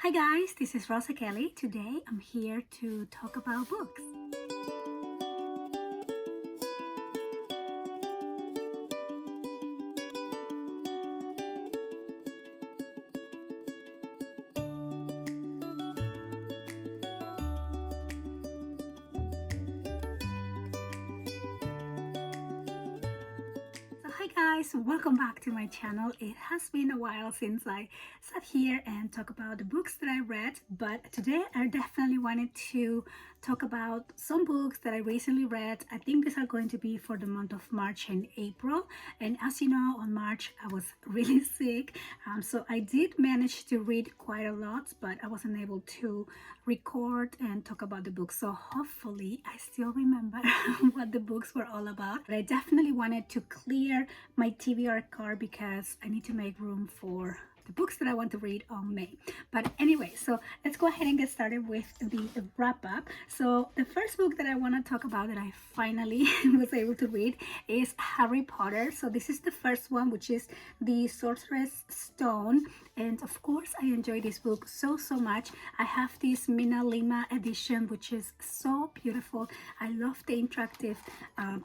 Hi guys, this is Rosa Kelly. Today I'm here to talk about books. So hi guys, welcome back to my channel. It has been a while since I sat here and talk about the books that I read, but today I definitely wanted to talk about some books that I recently read. I think these are going to be for the month of March and April, and as you know, on March I was really sick, so I did manage to read quite a lot, but I wasn't able to record and talk about the books. So hopefully I still remember what the books were all about. But I definitely wanted to clear my TBR card because I need to make room for the books that I want to read on May. But anyway, so let's go ahead and get started with the wrap up. So the first book that I want to talk about that I finally was able to read is Harry Potter. So this is the first one, which is The Sorcerer's Stone. And of course, I enjoy this book so much. I have this Mina Lima edition, which is so beautiful. I love the interactive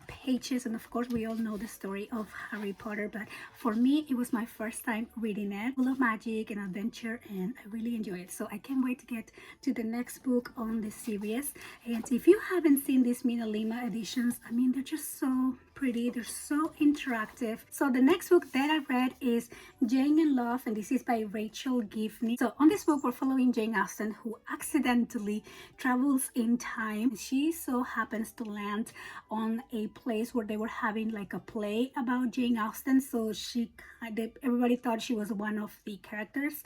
pages, and of course, we all know the story of Harry Potter. But for me, it was my first time reading it, full of magic and adventure, and I really enjoy it. So I can't wait to get to the next book on the series. And if you haven't seen these Mina Lima editions, I mean, they're just so pretty, they're so interactive. So the next book that I read is Jane in Love, and this is by Rachel Givney. So on this book, we're following Jane Austen, who accidentally travels in time. She so happens to land on a place where they were having like a play about Jane Austen. So everybody thought she was one of the characters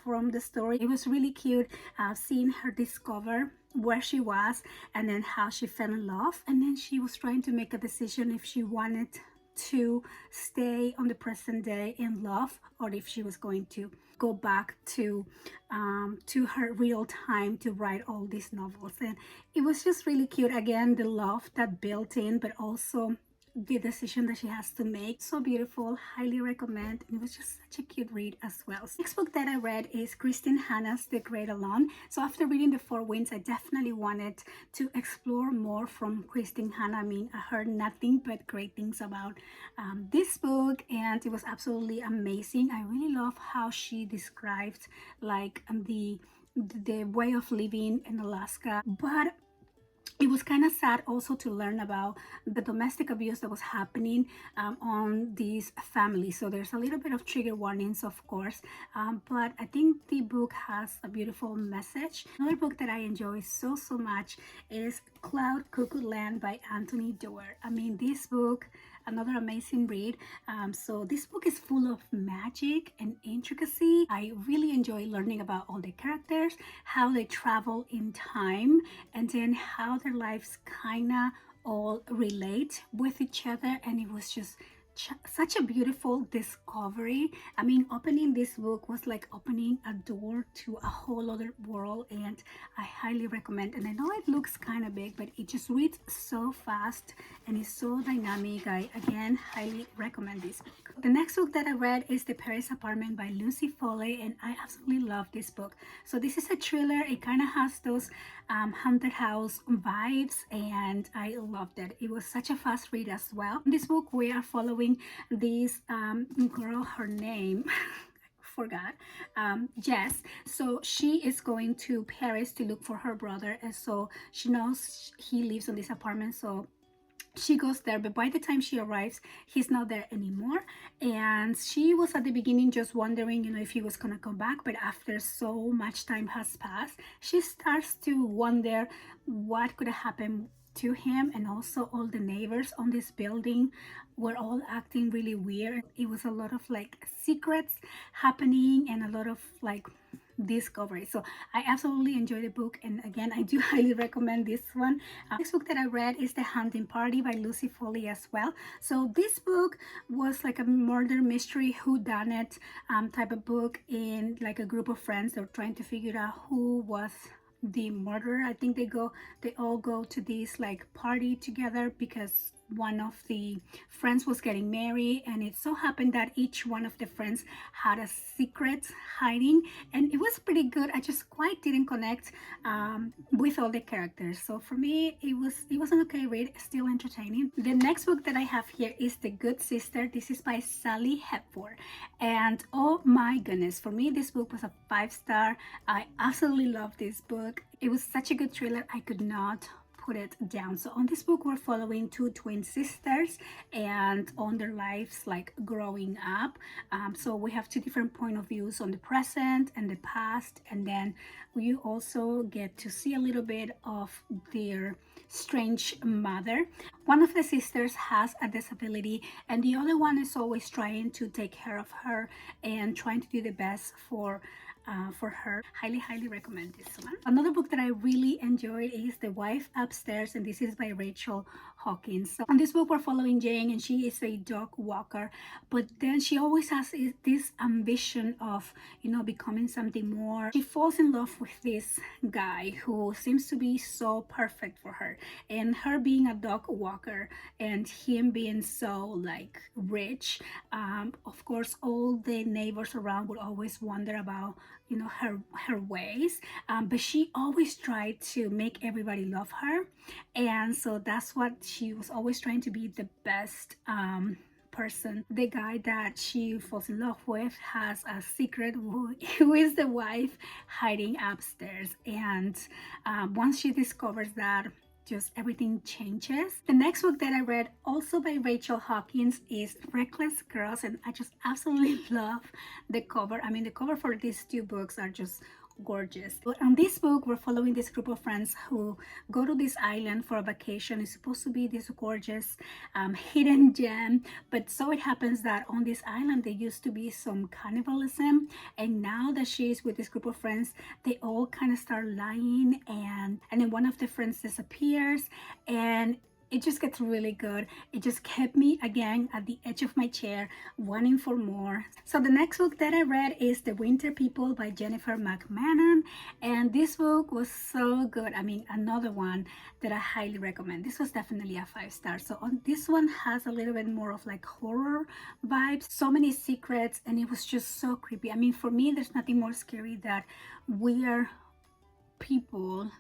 from the story. It was really cute seeing her discover where she was and then how she fell in love, and then she was trying to make a decision if she wanted to stay on the present day in love or if she was going to go back to her real time to write all these novels. And it was just really cute. Again, the love that built in, but also the decision that she has to make. So beautiful, highly recommend. It was just such a cute read as well. Next book that I read is Kristin Hanna's The Great Alone. So after reading The Four Winds, I definitely wanted to explore more from Kristin Hanna. I mean, I heard nothing but great things about this book, and it was absolutely amazing. I really love how she described like the way of living in Alaska, but it was kind of sad also to learn about the domestic abuse that was happening on these families. So there's a little bit of trigger warnings, of course, but I think the book has a beautiful message. Another book that I enjoy so much is Cloud Cuckoo Land by Anthony Doerr. I mean, this book, another amazing read. So this book is full of magic and intricacy. I really enjoy learning about all the characters, how they travel in time, and then how their lives kind of all relate with each other. And it was just such a beautiful discovery. I mean, opening this book was like opening a door to a whole other world, and I highly recommend. And I know it looks kind of big, but it just reads so fast and is so dynamic. I again highly recommend this book. The next book that I read is The Paris Apartment by Lucy Foley, and I absolutely love this book. So this is a thriller. It kind of has those haunted house vibes, and I loved it. It was such a fast read as well. In this book, we are following this girl, her name forgot, Jess. So she is going to Paris to look for her brother, and so she knows he lives in this apartment, so she goes there. But by the time she arrives, he's not there anymore, and she was at the beginning just wondering, if he was gonna come back. But after so much time has passed, she starts to wonder what could have happened to him. And also all the neighbors on this building were all acting really weird. It was a lot of like secrets happening and a lot of like discovery. So I absolutely enjoyed the book, and again, I do highly recommend this one. Next book that I read is The Hunting Party by Lucy Foley as well. So this book was like a murder mystery whodunit type of book, in like a group of friends. They're trying to figure out who was the murderer. I think they all go to this like party together because one of the friends was getting married, and it so happened that each one of the friends had a secret hiding, and it was pretty good. I just quite didn't connect with all the characters, so for me it was an okay read, still entertaining. The next book that I have here is The Good Sister. This is by Sally Hepworth, and oh my goodness, for me this book was a 5-star. I absolutely love this book. It was such a good thriller, I could not put it down. So on this book we're following two twin sisters and on their lives like growing up. So we have two different point of views on the present and the past, and then we also get to see a little bit of their strange mother. One of the sisters has a disability and the other one is always trying to take care of her and trying to do the best for her. Highly recommend this one. Another book that I really enjoyed is The Wife Upstairs, and this is by Rachel Hawkins. So in this book we're following Jane, and she is a dog walker, but then she always has this ambition of, you know, becoming something more. She falls in love with this guy who seems to be so perfect for her, and her being a dog walker and him being so like rich, of course all the neighbors around would always wonder about, you know, her ways, but she always tried to make everybody love her, and so that's what she was always trying to be, the best person. The guy that she falls in love with has a secret who is the wife hiding upstairs, and once she discovers that, just everything changes. The next book that I read, also by Rachel Hawkins, is Reckless Girls, and I just absolutely love the cover. I mean, the cover for these two books are just gorgeous. But on this book we're following this group of friends who go to this island for a vacation. It's supposed to be this gorgeous hidden gem, but so it happens that on this island there used to be some cannibalism, and now that she's with this group of friends they all kind of start lying, and then one of the friends disappears, and it just gets really good. It just kept me again at the edge of my chair wanting for more. So the next book that I read is The Winter People by Jennifer Mcmannon, and this book was so good. I mean, another one that I highly recommend. This was definitely a 5-star. So on this one has a little bit more of like horror vibes, so many secrets, and it was just so creepy. I mean, for me there's nothing more scary than weird people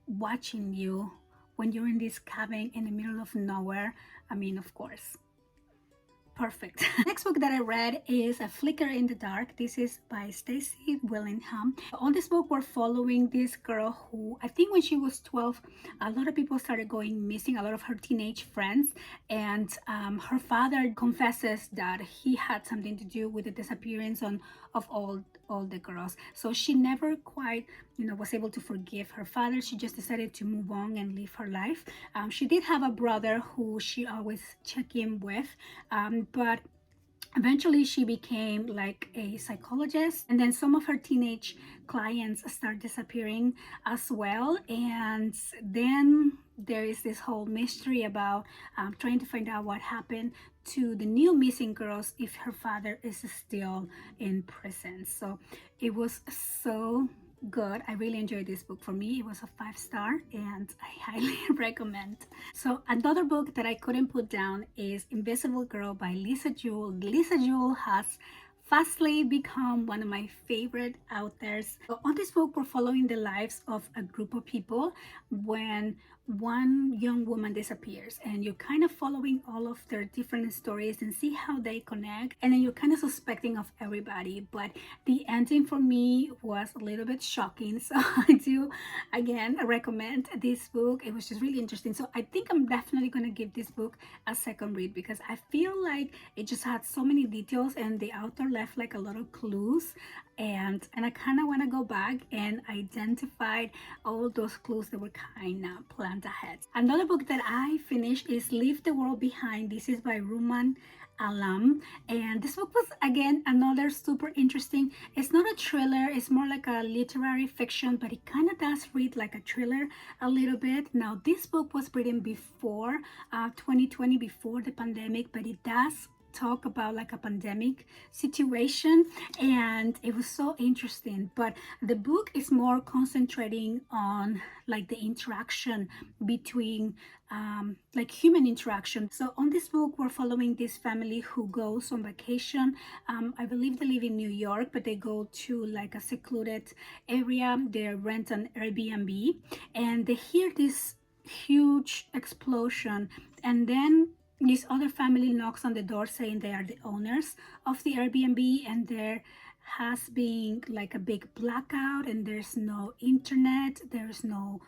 watching you when you're in this cabin in the middle of nowhere. I mean, of course, perfect. Next book that I read is A Flicker in the Dark. This is by Stacy Willingham. On this book we're following this girl who, I think when she was 12, a lot of people started going missing, a lot of her teenage friends, and her father confesses that he had something to do with the disappearance of all the girls. So she never quite, you know, was able to forgive her father. She just decided to move on and live her life. She did have a brother who she always checked in with, but eventually she became like a psychologist, and then some of her teenage clients start disappearing as well, and then there is this whole mystery about trying to find out what happened to the new missing girls if her father is still in prison. So it was so good. I really enjoyed this book. For me it was a 5-star and I highly recommend. So another book that I couldn't put down is Invisible Girl by Lisa Jewell. Lisa Jewell has fastly become one of my favorite authors. So on this book we're following the lives of a group of people when one young woman disappears, and you're kind of following all of their different stories and see how they connect, and then you're kind of suspecting of everybody, but the ending for me was a little bit shocking. So I do again recommend this book. It was just really interesting, so I think I'm definitely going to give this book a second read because I feel like it just had so many details and the author left like a lot of clues, and I kind of want to go back and identify all those clues that were kind of planned ahead. Another book that I finished is Leave the World Behind. This is by Ruman Alam, and this book was again another super interesting. It's not a thriller, it's more like a literary fiction, but it kind of does read like a thriller a little bit. Now this book was written before 2020, before the pandemic, but it does talk about like a pandemic situation, and it was so interesting. But the book is more concentrating on like the interaction between like human interaction. So on this book, we're following this family who goes on vacation. I believe they live in New York, but they go to like a secluded area. They rent an Airbnb, and they hear this huge explosion, and then this other family knocks on the door saying they are the owners of the Airbnb, and there has been like a big blackout, and there's no internet, there's no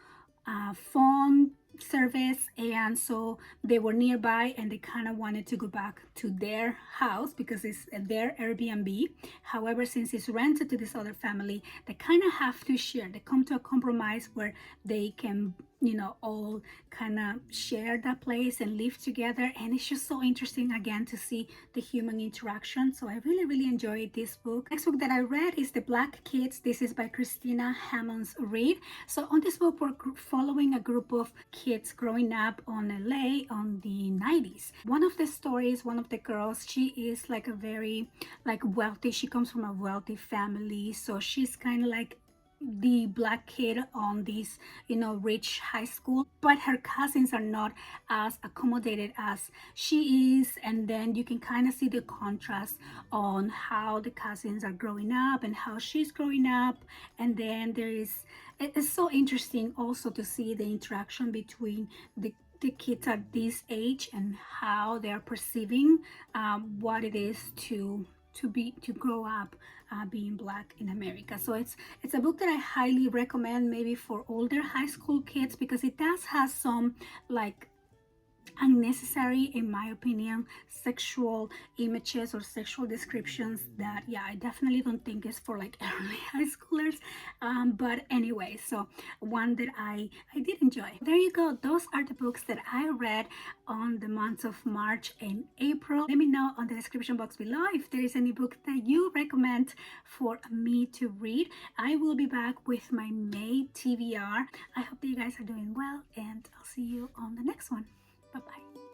phone service, and so they were nearby and they kind of wanted to go back to their house because it's their Airbnb. However, since it's rented to this other family, they kind of have to share. They come to a compromise where they can, you know, all kind of share that place and live together. And it's just so interesting again to see the human interaction. So I really enjoyed this book. Next book that I read is The Black Kids. This is by Christina Hammonds Reed. So on this book, we're following a group of kids growing up on LA on the 90s. One of the stories, one of the girls, she is like a very like wealthy, she comes from a wealthy family, so she's kind of like the black kid on this, you know, rich high school, but her cousins are not as accommodated as she is. And then you can kind of see the contrast on how the cousins are growing up and how she's growing up. And then there is, it's so interesting also to see the interaction between the kids at this age and how they're perceiving what it is to grow up being black in America. So it's a book that I highly recommend, maybe for older high school kids, because it does have some like unnecessary, in my opinion, sexual images or sexual descriptions that, yeah, I definitely don't think is for like early high schoolers. But anyway, so one that I did enjoy. There you go. Those are the books that I read on the months of March and April. Let me know on the description box below if there is any book that you recommend for me to read. I will be back with my May TBR. I hope that you guys are doing well, and I'll see you on the next one. Bye-bye.